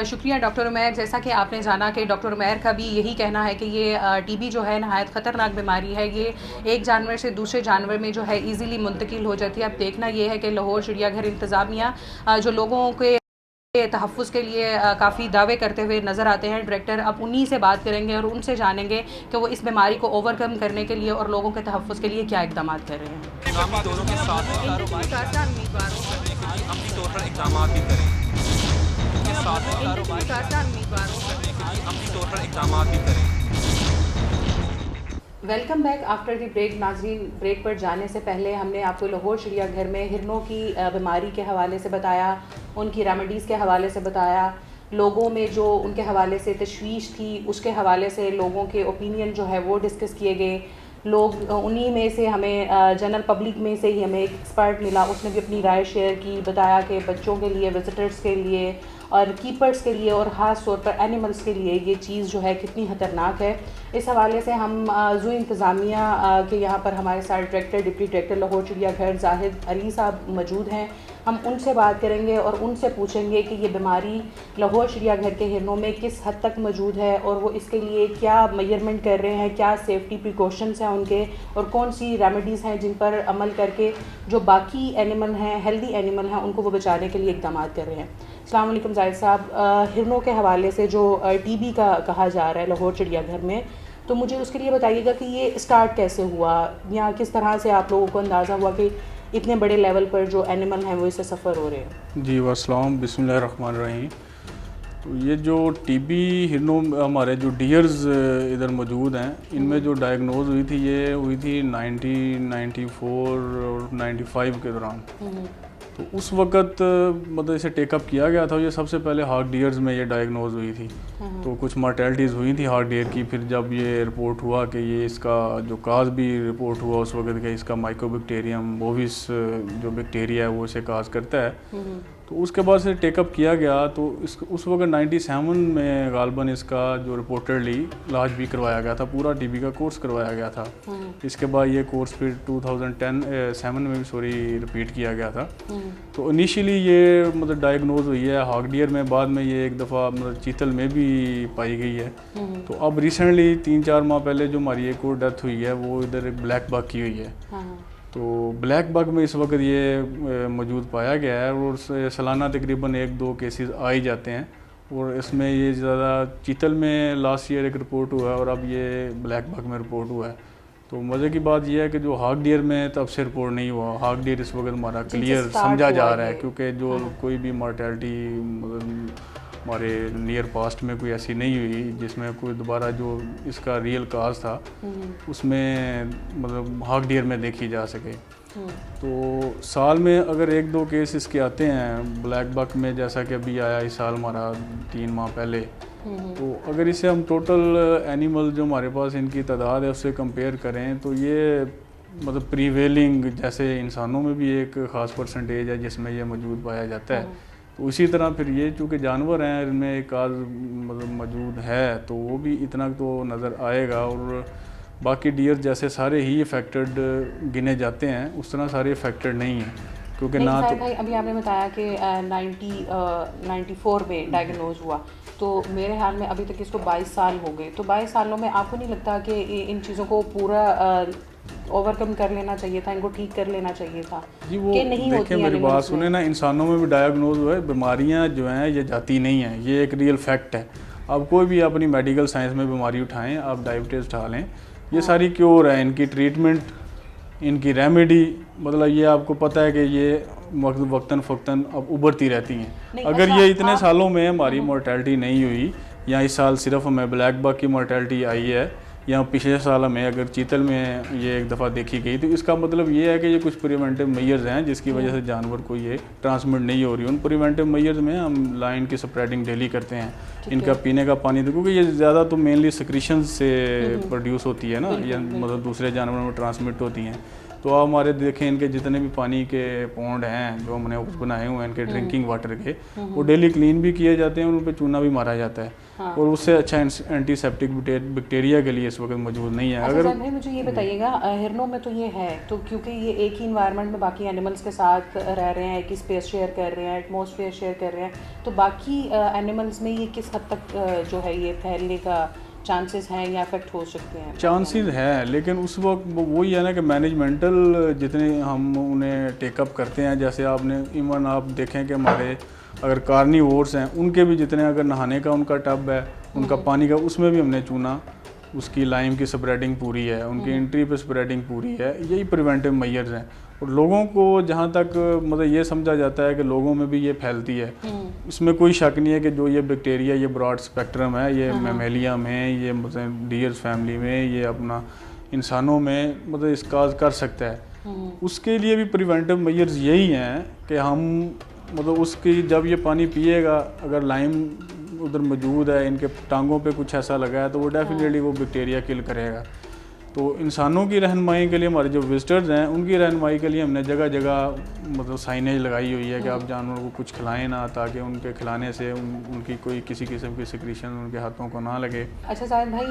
शुक्रिया डॉक्टर उमैर। जैसा कि आपने जाना कि डॉक्टर उमैर का भी यही कहना है कि ये टीबी जो है नहायत ख़तरनाक बीमारी है, ये एक जानवर से दूसरे जानवर में जो है इजीली मुंतकिल हो जाती है। अब देखना ये है कि लाहौर चिड़ियाघर इंतज़ामिया जो लोगों के तहफ़्फ़ुज़ के लिए काफ़ी दावे करते हुए नज़र आते हैं, डायरेक्टर अब उन्हीं से बात करेंगे और उनसे जानेंगे कि वो इस बीमारी को ओवरकम करने के लिए और लोगों के तहफ़्फ़ुज़ के लिए क्या इक़दाम कर रहे हैं। दोनों के साथ अपनी तौर पर इक़दाम भी करें, अपनी तौर पर इक़दाम भी करें। Welcome back after the break. नाज़रीन, ब्रेक पर जाने से पहले हमने आपको लाहौर चिड़ियाघर में हिरनों की बीमारी के हवाले से बताया, उनकी रेमेडीज़ के हवाले से बताया, लोगों में जो उनके हवाले से तशवीश थी उसके हवाले से लोगों के ओपिनियन जो है वो डिस्कस किए गए। लोग उन्हीं में से हमें जनरल पब्लिक में से ही हमें एक एक्सपर्ट मिला, उसने भी अपनी राय शेयर की, बताया कि बच्चों के लिए, विज़िटर्स के लिए और कीपर्स के लिए और ख़ास तौर पर एनिमल्स के लिए ये चीज़ जो है कितनी ख़तरनाक है। इस हवाले से हम ज़ू इंतज़ामिया के यहाँ पर हमारे साथ डायरेक्टर, डिप्टी डायरेक्टर लाहौर चिड़ियाघर जाहिद अली साहब मौजूद हैं। हम उनसे बात करेंगे और उनसे पूछेंगे कि ये बीमारी लाहौर चिड़ियाघर के हिरनों में किस हद तक मौजूद है और वो इसके लिए क्या मेजरमेंट कर रहे हैं, क्या सेफ्टी प्रिकॉशंस हैं उनके, और कौन सी रेमेडीज़ हैं जिन पर अमल करके जो बाकी एनिमल हैं, हेल्दी एनिमल हैं, उनको वो बचाने के लिए इक़दाम कर रहे हैं। अस्सलाम वालेकुम जाहिद साहब, हिरनों के हवाले से जो टीबी का कहा जा रहा है लाहौर चिड़ियाघर में, तो मुझे उसके लिए बताइएगा कि ये स्टार्ट कैसे हुआ या किस तरह से आप लोगों को अंदाज़ा हुआ कि इतने बड़े लेवल पर जो एनिमल हैं वो इससे सफ़र हो रहे हैं। जी वस्सलाम, बिस्मिल्लाहिर्रहमानिर्रहीम। तो ये जो टीबी हिरनों हमारे जो डियर्स इधर मौजूद हैं, इनमें जो डायग्नोज हुई थी ये हुई थी 1994 और 95 के दौरान। तो उस वक़्त मतलब इसे टेकअप किया गया था। ये सबसे पहले हार्ट डियर्स में ये डायग्नोज हुई थी, तो कुछ मार्टेलिटीज़ हुई थी हार्ट डियर की। फिर जब ये रिपोर्ट हुआ कि ये इसका जो काज भी रिपोर्ट हुआ उस वक़्त के इसका माइकोबैक्टीरियम बोविस जो बैक्टीरिया है वो इसे काज करता है, तो उसके बाद से टेकअप किया गया। तो उस वक्त 97 में गालबन इसका जो रिपोर्टेडली इलाज भी करवाया गया था, पूरा टीबी का कोर्स करवाया गया था। इसके बाद ये कोर्स फिर 2007 में भी रिपीट किया गया था। तो इनिशियली ये मतलब डायग्नोज हुई है हार्ट डियर में, बाद में ये एक दफ़ा मतलब चीतल में भी पाई गई है। तो अब रिसेंटली 3-4 माह पहले जो हमारी एक और डेथ हुई है वो इधर एक ब्लैक बग की हुई है। तो ब्लैक बग में इस वक्त ये मौजूद पाया गया है और सालाना तकरीबन 1-2 केसेस आ ही जाते हैं। और इसमें ये ज़्यादा चीतल में लास्ट ईयर एक रिपोर्ट हुआ है और अब ये ब्लैक बग में रिपोर्ट हुआ है। तो मज़े की बात यह है कि जो हार्ट डियर में तब से रिपोर्ट नहीं हुआ, हार्ट डियर इस वक्त हमारा क्लियर समझा जा रहा है, क्योंकि जो कोई भी मार्टेलिटी मतलब हमारे नियर पास्ट में कोई ऐसी नहीं हुई जिसमें कोई दोबारा जो इसका रियल काज था उसमें मतलब हार्ट डियर में देखी जा सके। तो साल में अगर 1-2 केस इसके आते हैं ब्लैक बग में, जैसा कि अभी आया इस साल हमारा 3 माह पहले, तो अगर इसे हम टोटल एनिमल जो हमारे पास इनकी तादाद है उससे कंपेयर करें तो ये मतलब प्रीवेलिंग जैसे इंसानों में भी एक ख़ास परसेंटेज है जिसमें ये मौजूद पाया जाता है। तो इसी तरह फिर ये चूँकि जानवर हैं इनमें एक आज मतलब मौजूद है तो वो भी इतना तो नज़र आएगा। और बाकी डियर जैसे सारे ही इफ़ेक्टेड गिने जाते हैं उस तरह सारे इफ़ेक्टेड नहीं हैं, क्योंकि ना तो भाई अभी आपने बताया कि 94 में डायग्नोज हुआ, तो मेरे ख्याल में अभी तक इसको 22 साल हो गए, तो 22 सालों में आपको नहीं लगता कि इन चीज़ों को पूरा ओवरकम कर लेना चाहिए था, इनको ठीक कर लेना चाहिए था जी? वो कि नहीं देखें, मेरी बात सुने ना, इंसानों में भी डायग्नोज हुआ है, बीमारियां जो हैं ये जाती नहीं हैं, ये एक रियल फैक्ट है। अब कोई भी अपनी मेडिकल साइंस में बीमारी उठाएं, आप डायबिटीज़ उठा लें, ये सारी क्योर है, इनकी ट्रीटमेंट, इनकी रेमेडी, मतलब ये आपको पता है कि ये वक्तन फ़क्तन अब उभरती रहती हैं। अगर ये इतने सालों में हमारी मोर्टेलिटी नहीं हुई, या इस साल सिर्फ हमें ब्लैक बग की मोर्टेलिटी आई है, या पिछले साल हमें अगर चीतल में ये एक दफ़ा देखी गई, तो इसका मतलब ये है कि ये कुछ प्रिवेंटिव मेजर्स हैं जिसकी वजह से जानवर को ये ट्रांसमिट नहीं हो रही। उन प्रिवेंटिव मेजर्स में हम लाइन की स्प्रेडिंग डेली करते हैं, इनका पीने का पानी, तो क्योंकि ये ज़्यादा तो मेनली सिक्रीशन से प्रोड्यूस होती है ना, या मतलब दूसरे जानवरों में ट्रांसमिट होती हैं। तो आप हमारे देखें, इनके जितने भी पानी के पौंड हैं जो हमने बनाए हुए हैं इनके ड्रिंकिंग वाटर के, वो डेली क्लीन भी किए जाते हैं और उन पर चूना भी मारा जाता है। हाँ। और उससे अच्छा एंटीसेप्टिक बैक्टीरिया के लिए इस वक्त मौजूद नहीं है। अच्छा, अगर भाई मुझे ये बताइएगा, हिरनों में तो ये है, तो क्योंकि ये एक ही इन्वायरमेंट में बाकी एनिमल्स के साथ रह रहे हैं, एक ही स्पेस शेयर कर रहे हैं, एटमॉस्फेयर शेयर कर रहे हैं, तो बाकी एनिमल्स में ये किस हद तक जो है ये फैलने का चांसेस हैं या अफेक्ट हो सकते हैं? चांसेस हैं, लेकिन उस वक्त वही है ना कि मैनेजमेंटल जितने हम उन्हें टेकअप करते हैं, जैसे आपने इवन आप देखें कि हमारे अगर कार्निवोर्स हैं, उनके भी जितने अगर नहाने का उनका टब है, उनका पानी का, उसमें भी हमने चूना, उसकी लाइम की स्प्रेडिंग पूरी है, उनकी एंट्री पे स्प्रेडिंग पूरी है। यही प्रिवेंटिव मेजर्स हैं। और लोगों को जहाँ तक मतलब ये समझा जाता है कि लोगों में भी ये फैलती है, इसमें कोई शक नहीं है कि जो ये बैक्टीरिया, ये ब्रॉड स्पेक्ट्रम है, ये मैमेलिया में, ये मतलब डियर्स फैमिली में, ये अपना इंसानों में मतलब इसका कर सकता है। उसके लिए भी प्रिवेंटिव मेजर्स यही हैं कि हम मतलब उसकी जब ये पानी पिएगा, अगर लाइम उधर मौजूद है, इनके टांगों पे कुछ ऐसा लगा है, तो वो डेफिनेटली वो बैक्टीरिया किल करेगा। तो इंसानों की रहनुमाई के लिए, हमारे जो विजिटर्स हैं उनकी रहनुमाई के लिए हमने जगह जगह मतलब साइनेज लगाई हुई है कि आप जानवरों को कुछ खिलाएं ना, ताकि उनके खिलाने से उनकी कोई किसी किस्म की सिक्रीशन उनके हाथों को ना लगे। अच्छा साहिद भाई,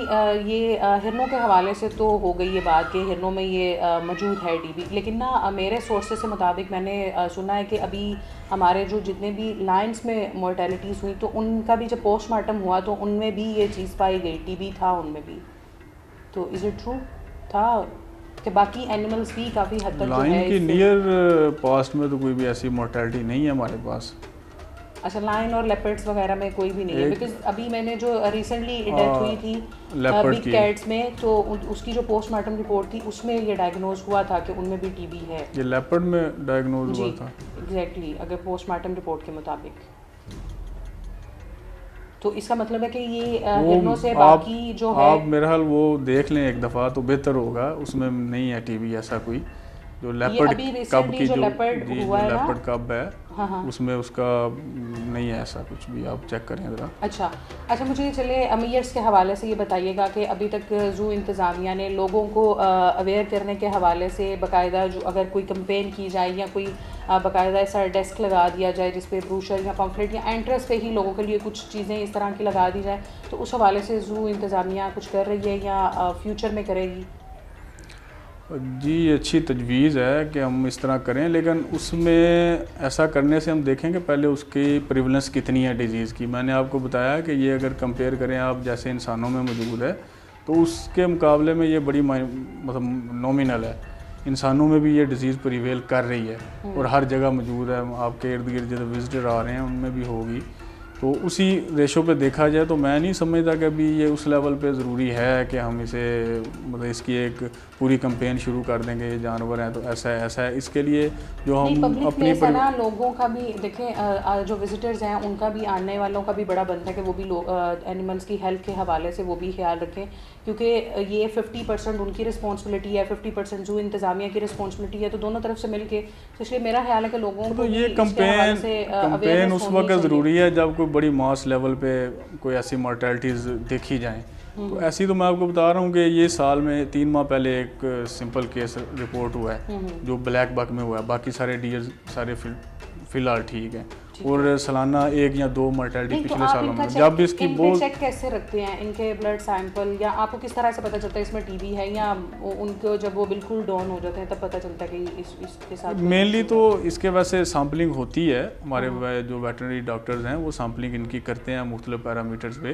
ये हिरनों के हवाले से तो हो गई ये बात कि हिरनों में ये मौजूद है टीबी, लेकिन ना मेरे सोर्सेज से मुताबिक मैंने सुना है कि अभी हमारे जो जितने भी लायंस में मोर्टेलिटीज़ हुई, तो उनका भी जब पोस्टमार्टम हुआ तो उनमें भी ये चीज़ पाई गई, टीबी था उनमें भी। तो इज़ इट ट्रू था कि बाकी एनिमल्स भी काफ़ी हद तक लायन की नियर पास्ट में तो कोई भी ऐसी मोर्टेलिटी नहीं है हमारे पास। अच्छा, लायन और लेपर्ड्स वगैरह में कोई भी नहीं है? बिकॉज अभी मैंने जो रिसेंटली डेथ हुई थी बिग कैट्स में, तो उसकी जो पोस्टमार्टम रिपोर्ट थी उसमें ये डायग्नोज हुआ था कि उनमें भी टीबी है। ये लेपर्ड में डायग्नोज हुआ था एग्जैक्टली, अगर पोस्टमार्टम रिपोर्ट के मुताबिक। तो इसका मतलब है कि ये हिरनों से बाकी जो है, आप मेरे हाल वो देख लें एक दफ़ा तो बेहतर होगा, उसमें नहीं है टीबी ऐसा कोई। जो लेपर्ड कब की जो लेपर्ड कब है, हाँ, उसमें उसका नहीं है ऐसा कुछ भी, आप चेक करें ज़रा। अच्छा मुझे चले अमीयर्स के हवाले से ये बताइएगा कि अभी तक ज़ू इंतज़ामिया ने लोगों को अवेयर करने के हवाले से बाकायदा जो अगर कोई कंपेन की जाए या कोई बाकायदा ऐसा डेस्क लगा दिया जाए जिस पे ब्रूशर या पम्फलेट या एंट्रेंस पे ही लोगों के लिए कुछ चीज़ें इस तरह की लगा दी जाए, तो उस हवाले से ज़ू इंतज़ामिया कुछ कर रही है या फ्यूचर में करेगी? जी, अच्छी तजवीज़ है कि हम इस तरह करें, लेकिन उसमें ऐसा करने से हम देखें कि पहले उसकी प्रिवलेंस कितनी है डिज़ीज़ की। मैंने आपको बताया कि ये अगर कंपेयर करें आप जैसे इंसानों में मौजूद है, तो उसके मुकाबले में ये बड़ी मतलब नॉमिनल है। इंसानों में भी ये डिज़ीज़ प्रिवेल कर रही है और हर जगह मौजूद है। आपके इर्द गिर्द जो विजिटर आ रहे हैं उनमें भी होगी। तो उसी रेशो पे देखा जाए तो मैं नहीं समझता कि अभी ये उस लेवल पे ज़रूरी है कि हम इसे मतलब इसकी एक पूरी कैंपेन शुरू कर देंगे, ये जानवर हैं तो ऐसा है। इसके लिए जो हम अपनी लोगों का भी देखें, जो विजिटर्स हैं उनका भी, आने वालों का भी बड़ा बनता है कि वो भी एनिमल्स की हेल्थ के हवाले से वो भी ख्याल रखें, क्योंकि ये 50% उनकी रिस्पॉन्सिबिलिटी है, 50% जो इंतज़ामिया की रिस्पॉन्सिबिलिटी है, तो दोनों तरफ से मिलके, तो इसलिए मेरा ख्याल है कि लोगों को ये कैंपेन उस वक्त ज़रूरी है जब कोई बड़ी मास लेवल पे कोई ऐसी मॉर्टेलिटीज़ देखी जाएँ। तो ऐसी तो मैं आपको बता रहा हूँ कि ये साल में 3 माह पहले एक सिंपल केस रिपोर्ट हुआ है जो ब्लैक बक में हुआ है। बाकी सारे डियर सारे फ़िलहाल ठीक हैं। और सालाना 1 या 2 मर्टेलिटी नहीं, तो पिछले आप सालों इनका में जब चेक, इसकी इनके बहुत चेक कैसे रखते हैं, इनके ब्लड सैंपल, या आपको किस तरह से पता चलता है इसमें टीबी है, या उनको जब वो बिल्कुल डाउन हो जाते हैं तब पता चलता है कि इसके साथ? मेनली तो इसके वैसे सैम्पलिंग होती है, हमारे जो वेटरनरी डॉक्टर्स हैं वो सैम्पलिंग इनकी करते हैं मुख्तलिफ पैरामीटर्स पे,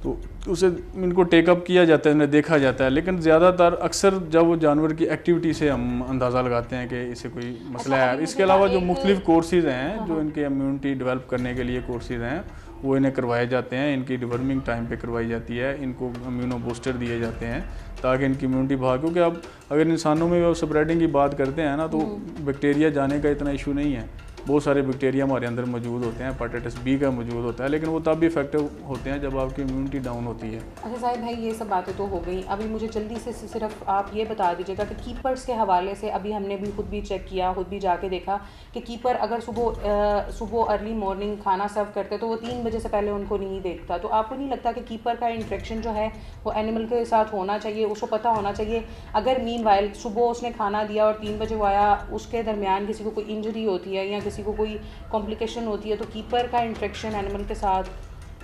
तो उसे इनको टेकअप किया जाता है, इन्हें देखा जाता है। लेकिन ज़्यादातर अक्सर जब वो जानवर की एक्टिविटी से हम अंदाज़ा लगाते हैं कि इसे कोई मसला है। इसके अलावा जो मुख्तलिफ कोर्सेज़ हैं जो इनके इम्यूनिटी डेवलप करने के लिए कोर्सेज़ हैं वो इन्हें करवाए जाते हैं, इनकी डिवर्मिंग टाइम पे करवाई जाती है, इनको इम्यूनो बूस्टर दिए जाते हैं ताकि इनकी इम्यूनिटी भाग, क्योंकि अब अगर इंसानों में स्प्रेडिंग की बात करते हैं ना तो बैक्टीरिया जाने का इतना इशू नहीं है। बहुत सारे बैक्टीरिया हमारे अंदर मौजूद होते हैं, हेपेटाइटिस बी का मौजूद होता है, लेकिन वो तब भी इफेक्टिव होते हैं जब आपकी इम्यूनिटी डाउन होती है। अच्छा साहिब भाई, ये सब बातें तो हो गई, अभी मुझे जल्दी से सिर्फ आप ये बता दीजिएगा कि कीपर्स के हवाले से अभी हमने भी खुद भी चेक किया, खुद भी जाके देखा कि कीपर अगर सुबह अर्ली मॉर्निंग खाना सर्व करते तो वो 3 बजे से पहले उनको नहीं देखता। तो आपको नहीं लगता कि कीपर का इंट्रैक्शन जो है वो एनिमल के साथ होना चाहिए, उसको पता होना चाहिए अगर मीनवाइल सुबह उसने खाना दिया और 3 बजे वो आया, उसके दरमियान किसी को कोई इंजरी होती है या किसी को कोई कॉम्प्लिकेशन होती है तो कीपर का इंट्रैक्शन एनिमल के साथ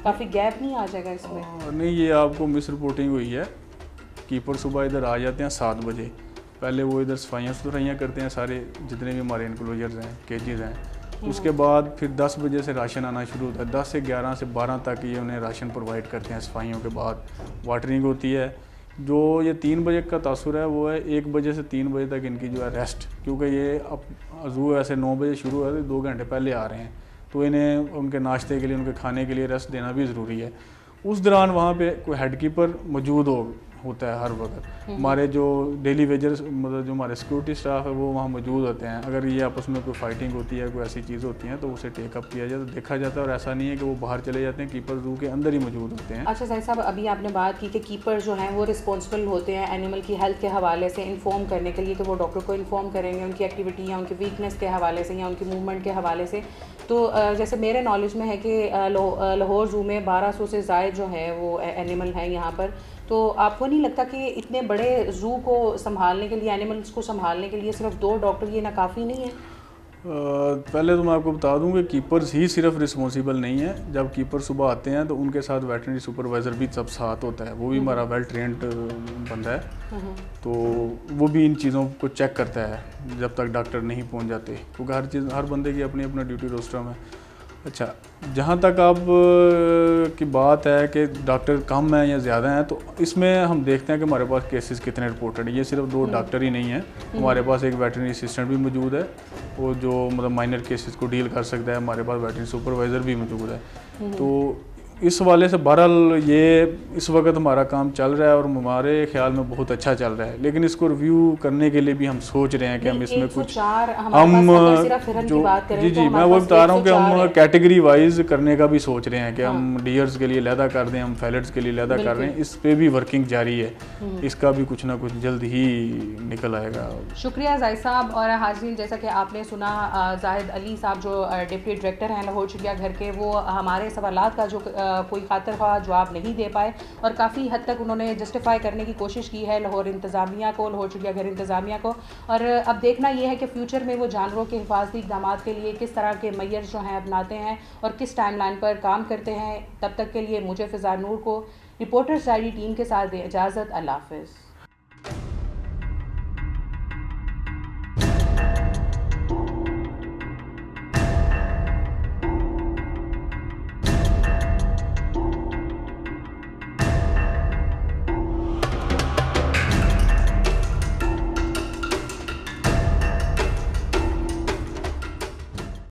काफ़ी गैप नहीं आ जाएगा इसमें? नहीं, ये आपको मिस रिपोर्टिंग हुई है। कीपर सुबह इधर आ जाते हैं 7 बजे, पहले वो इधर सफाइयाँ सुथराइयाँ करते हैं सारे जितने भी हमारे इनक्लोजर्स हैं, केजेज़ हैं। उसके बाद फिर 10 बजे से राशन आना शुरू होता है, 10 से 11 से 12 तक ये उन्हें राशन प्रोवाइड करते हैं। सफाइयों के बाद वाटरिंग होती है। जो ये 3 बजे का तासुर है वो है 1 बजे से 3 बजे तक इनकी जो है रेस्ट, क्योंकि ये अब ज़ू ऐसे 9 बजे शुरू है तो 2 घंटे पहले आ रहे हैं, तो इन्हें उनके नाश्ते के लिए, उनके खाने के लिए रेस्ट देना भी ज़रूरी है। उस दौरान वहाँ पे कोई हेड कीपर मौजूद होता है हर वक्त। हमारे जो डेली वेजर्स मतलब जो हमारे सिक्योरिटी स्टाफ है वो वहाँ मौजूद होते हैं। अगर ये आपस में कोई फाइटिंग होती है, कोई ऐसी चीज़ होती है तो उसे टेकअप किया जाता है, देखा जाता है, और ऐसा नहीं है कि वो बाहर चले जाते हैं, कीपर ज़ू के अंदर ही मौजूद होते हैं। अच्छा साहिब, अभी आपने बात की कि कीपर जो हैं वो रिस्पॉन्सिबल होते हैं एनिमल की हेल्थ के हवाले से इन्फॉर्म करने के लिए, कि वो डॉक्टर को इन्फॉर्म करेंगे उनकी एक्टिविटी या उनकी वीकनेस के हवाले से या उनकी मूवमेंट के हवाले से। तो जैसे मेरे नॉलेज में है कि लाहौर ज़ू में 1200 से ज़ायद जो है वो एनिमल हैं यहाँ पर। तो आपको नहीं लगता कि इतने बड़े ज़ू को संभालने के लिए, एनिमल्स को संभालने के लिए सिर्फ 2 डॉक्टर ये नाकाफ़ी नहीं है? पहले तो मैं आपको बता दूं कि कीपर्स ही सिर्फ रिस्पॉन्सिबल नहीं है। जब कीपर सुबह आते हैं तो उनके साथ वेटरनरी सुपरवाइज़र भी सब साथ होता है, वो भी हमारा वेल ट्रेंड बंदा है, तो वो भी इन चीज़ों को चेक करता है जब तक डॉक्टर नहीं पहुंच जाते, क्योंकि हर बंदे की अपनी अपना ड्यूटी रोस्टर है। अच्छा, जहाँ तक आप की बात है कि डॉक्टर कम है या ज़्यादा हैं, तो इसमें हम देखते हैं कि हमारे पास केसेस कितने रिपोर्टेड हैं। ये सिर्फ 2 डॉक्टर ही नहीं है, हमारे पास एक वेटरनरी असिस्टेंट भी मौजूद है, वो जो मतलब माइनर केसेस को डील कर सकता है। हमारे पास वेटरनरी सुपरवाइज़र भी मौजूद है। तो इस वाले से बहरहाल ये इस वक्त हमारा काम चल रहा है और हमारे ख्याल में बहुत अच्छा चल रहा है, लेकिन इसको रिव्यू करने के लिए भी हम सोच रहे हैं कि हम इसमें कुछ हम जो जी मैं वो बता रहा हूँ कि हम कैटेगरी वाइज करने का भी सोच रहे हैं कि हम डियर्स के लिए लहदा कर दें, हम फैलेट्स के लिए लहदा कर रहे हैं। इस पे भी वर्किंग जारी है, इसका भी कुछ ना कुछ जल्द ही निकल आएगा। शुक्रिया जाहिद साहब। और हाज़रीन, जैसा कि आपने सुना, जाहिद अली साहब जो डिप्टी डायरेक्टर हैं लाहौर चिड़ियाघर के, वो हमारे सवालात का जो कोई खातिर ख्वाह जवाब नहीं दे पाए और काफ़ी हद तक उन्होंने जस्टिफाई करने की कोशिश की है लाहौर इंतज़ामिया को, लाहौर चिड़ियाघर इंतज़ामिया को। और अब देखना ये है कि फ़्यूचर में वो जानवरों के हिफाजती इक़दाम के लिए किस तरह के मैयर जो हैं अपनाते हैं और किस टाइमलाइन पर काम करते हैं। तब तक के लिए मुझे फ़िज़ा नूर को रिपोर्टर्स डायरी टीम के साथ दें इजाज़त। अल्लाह हाफ़िज़।